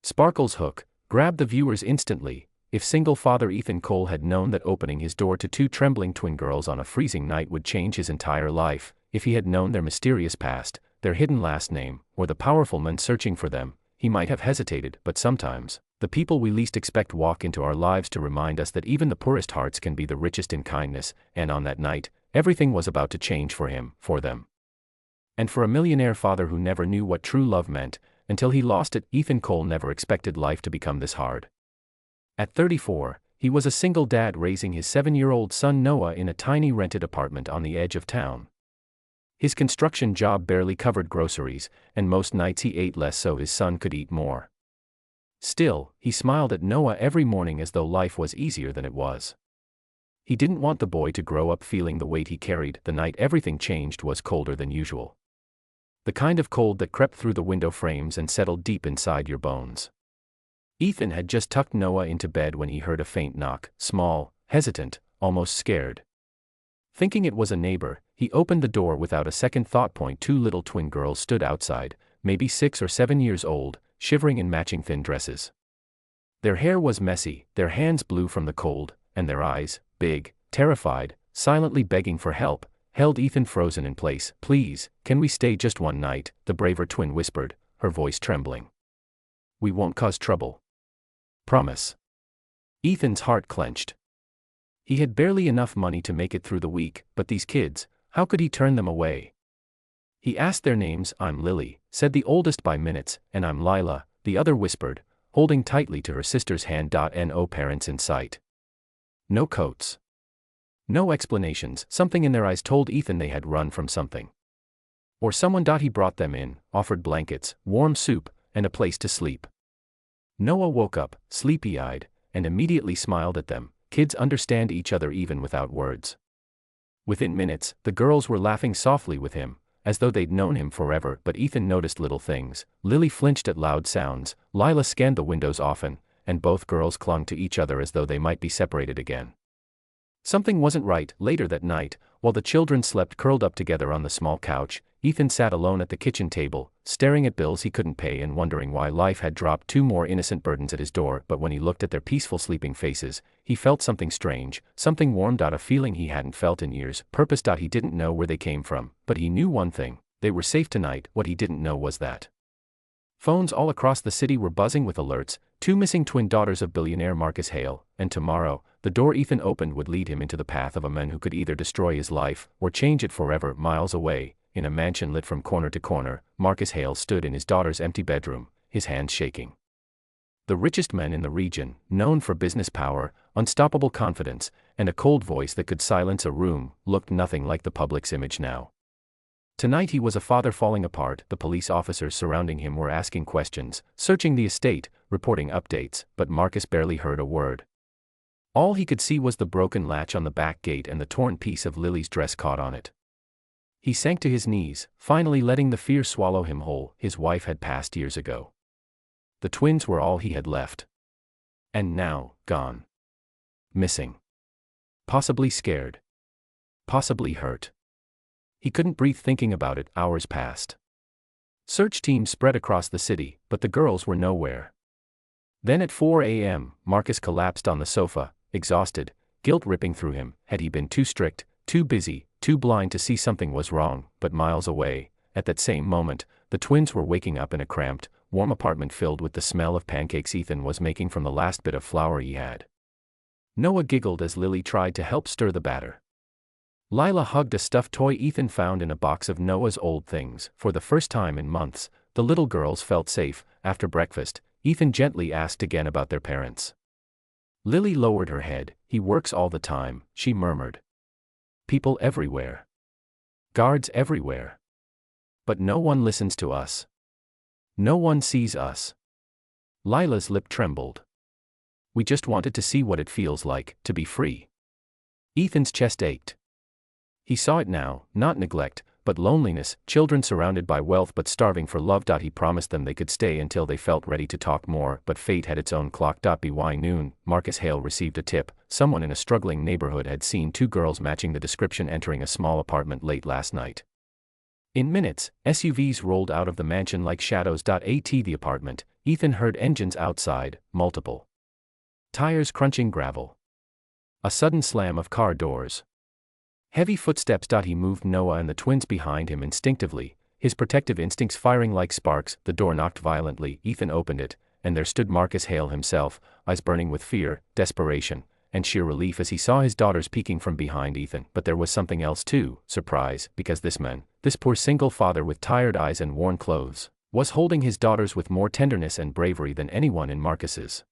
Sparkle's hook grabbed the viewers instantly. If single father Ethan Cole had known that opening his door to two trembling twin girls on a freezing night would change his entire life, if he had known their mysterious past, their hidden last name, or the powerful men searching for them, he might have hesitated. But sometimes, the people we least expect walk into our lives to remind us that even the poorest hearts can be the richest in kindness, and on that night, everything was about to change for him, for them. And for a millionaire father who never knew what true love meant, until he lost it, Ethan Cole never expected life to become this hard. At 34, he was a single dad raising his 7-year-old son Noah in a tiny rented apartment on the edge of town. His construction job barely covered groceries, and most nights he ate less so his son could eat more. Still, he smiled at Noah every morning as though life was easier than it was. He didn't want the boy to grow up feeling the weight he carried. The night everything changed was colder than usual. The kind of cold that crept through the window frames and settled deep inside your bones. Ethan had just tucked Noah into bed when he heard a faint knock, small, hesitant, almost scared. Thinking it was a neighbor, he opened the door without a second thought. Two little twin girls stood outside, maybe 6 or 7 years old, shivering in matching thin dresses. Their hair was messy, their hands blue from the cold, and their eyes, big, terrified, silently begging for help, held Ethan frozen in place. "Please, can we stay just one night?" the braver twin whispered, her voice trembling. "We won't cause trouble. Promise." Ethan's heart clenched. He had barely enough money to make it through the week, but these kids, how could he turn them away? He asked their names. "I'm Lily," said the oldest by minutes, "and I'm Lila," the other whispered, holding tightly to her sister's hand. No parents in sight. No coats. No explanations. Something in their eyes told Ethan they had run from something. Or someone. He brought them in, offered blankets, warm soup, and a place to sleep. Noah woke up, sleepy-eyed, and immediately smiled at them. Kids understand each other even without words. Within minutes, the girls were laughing softly with him, as though they'd known him forever. But Ethan noticed little things. Lily flinched at loud sounds, Lila scanned the windows often, and both girls clung to each other as though they might be separated again. Something wasn't right. Later that night, while the children slept curled up together on the small couch, Ethan sat alone at the kitchen table, staring at bills he couldn't pay and wondering why life had dropped 2 more innocent burdens at his door. But when he looked at their peaceful sleeping faces, he felt something strange, something warm. A feeling he hadn't felt in years. Purpose. He didn't know where they came from, but he knew one thing: they were safe tonight. What he didn't know was that phones all across the city were buzzing with alerts: 2 missing twin daughters of billionaire Marcus Hale, and tomorrow, the door Ethan opened would lead him into the path of a man who could either destroy his life, or change it forever. Miles away, in a mansion lit from corner to corner, Marcus Hale stood in his daughter's empty bedroom, his hands shaking. The richest man in the region, known for business power, unstoppable confidence, and a cold voice that could silence a room, looked nothing like the public's image now. Tonight he was a father falling apart. The police officers surrounding him were asking questions, searching the estate, reporting updates, but Marcus barely heard a word. All he could see was the broken latch on the back gate and the torn piece of Lily's dress caught on it. He sank to his knees, finally letting the fear swallow him whole. His wife had passed years ago. The twins were all he had left. And now, gone. Missing. Possibly scared. Possibly hurt. He couldn't breathe thinking about it. Hours passed. Search teams spread across the city, but the girls were nowhere. Then at 4 a.m., Marcus collapsed on the sofa, exhausted, guilt ripping through him. Had he been too strict, too busy, too blind to see something was wrong? But miles away, at that same moment, the twins were waking up in a cramped, warm apartment filled with the smell of pancakes Ethan was making from the last bit of flour he had. Noah giggled as Lily tried to help stir the batter. Lila hugged a stuffed toy Ethan found in a box of Noah's old things. For the first time in months, the little girls felt safe. After breakfast, Ethan gently asked again about their parents. Lily lowered her head. "He works all the time," she murmured. "People everywhere. Guards everywhere. But no one listens to us. No one sees us." Lila's lip trembled. "We just wanted to see what it feels like to be free." Ethan's chest ached. He saw it now, not neglect, but loneliness, children surrounded by wealth but starving for love. He promised them they could stay until they felt ready to talk more, but fate had its own clock. By noon, Marcus Hale received a tip. Someone in a struggling neighborhood had seen 2 girls matching the description entering a small apartment late last night. In minutes, SUVs rolled out of the mansion like shadows. At the apartment, Ethan heard engines outside, multiple tires crunching gravel. A sudden slam of car doors. Heavy footsteps. He moved Noah and the twins behind him instinctively, his protective instincts firing like sparks. The door knocked violently. Ethan opened it, and there stood Marcus Hale himself, eyes burning with fear, desperation, and sheer relief as he saw his daughters peeking from behind Ethan. But there was something else too, surprise, because this man, this poor single father with tired eyes and worn clothes, was holding his daughters with more tenderness and bravery than anyone in Marcus's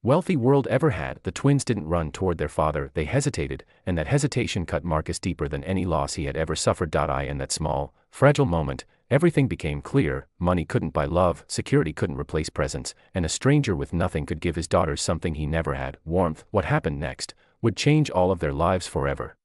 wealthy world ever had. The twins didn't run toward their father, they hesitated, and that hesitation cut Marcus deeper than any loss he had ever suffered. In that small, fragile moment, everything became clear. Money couldn't buy love, security couldn't replace presence, and a stranger with nothing could give his daughters something he never had, warmth. What happened next would change all of their lives forever.